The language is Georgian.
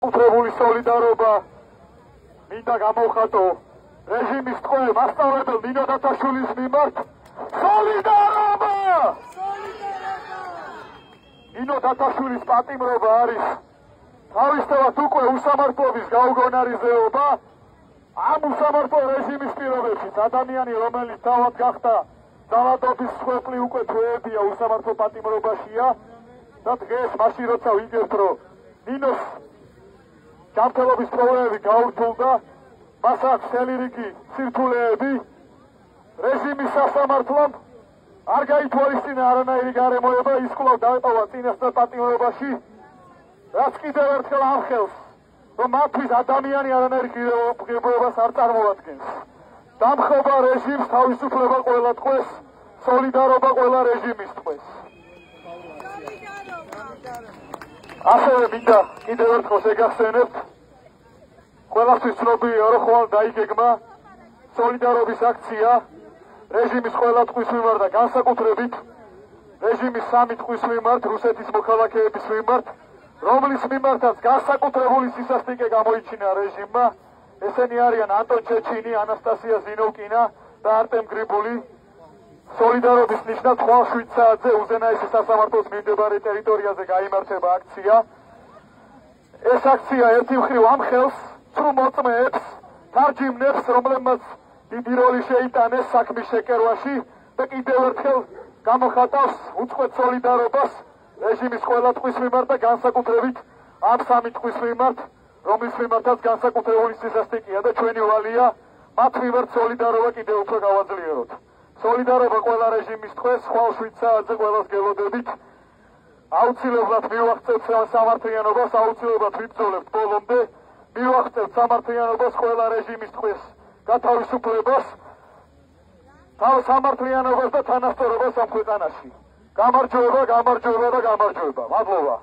Utrevuli solidarობა მინდა გამოვხატო რეჟიმის ტყვე მასწავლებელ ნინო დათაშვილის მიმართ solidarობა ნინო დათაშვილის პატიმრობა არის თავისთავად უკვე უსამართლობის გაუგონარიზეობა ამ უსამართლო რეჟიმის პირობებში ადამიანი რომელიც თავად გახდა ძალადობის მსხვერპლი უკვე თვეებია უსამართლო პატიმრობაშია და დღეს მაშინ როცა ვიგებთ რომ ნინოს ჯანმრთელობის პრობლემები გაურთულდა, მას აქვს მთელი რიგი სირთულეები, რეჟიმის სასამართლომ არ გაითვალისწინა არანაირი გარემოება, ის კვლავ დაეტოვა წინასწარ პატიმრობაში, რაც კიდევ ერთხელ ამხელს, რომ მათთვის ადამიანი არანაირი ღირებულებას არ წარმოადგენს. დამხობა რეჟიმს, თავისუფლება ყველა ტყვეს, სოლიდარობა ყველა რეჟიმის ტყვეს. ასევე მინდა კიდევ ერთხელ შეგახსენებთ, ყველასთვის ცნობილია, რომ ხვალ დაიგეგმა სოლიდარობის აქცია რეჟიმის ყველა ტყვის მიმართ და განსაკუთრებით რეჟიმის 3 ტყვის მიმართ, რუსეთის მოქალაქეების მიმართ, რომლის მიმართაც განსაკუთრებული სისასტიკე გამოიჩინა რეჟიმმა. ესენი არიან ანტონ ჩეჩინი, ანასტასია ზინოვკინა და არტემ გრიბული. სოლიდარობის ნიშნად ხვალ 7 საათზე უზენაესი სასამართლოს მიმდებარე ტერიტორიაზე გაიმართება აქცია. ეს აქცია ერთი მხრივ ამხელს მოწმეებს, თარჯიმნებს, რომლებმაც დიდი როლი შეიტანეს საქმის შეკერვაში და კიდევ ერთხელ გამოხატავს უწყვეტ სოლიდარობას რეჟიმის ყველა ტყვის მიმართ და განსაკუთრებით ამ 3 ტყვის მიმართ, რომლის მიმართაც განსაკუთრებული სისასტიკეა და ჩვენი ვალია მათ მიმართ სოლიდარობა კიდევ უფრო გავაძლიეროთ. სოლიდარობა ყველა რეჟიმის ტყვეს, ხვალ 7 საათზე ყველას გელოდებით. აუცილებლად მივახცევთ სამართლიანობას, აუცილებლად ვიბრძოლებთ ბოლომდე. მივახცევთ სამართლიანობას ყველა რეჟიმის ტყვის გათავისუფლებას, სამართლიანობას და თანასწორობას ამ ქვეყანაში. გამარჯვება, გამარჯვება და გამარჯვება. მადლობა.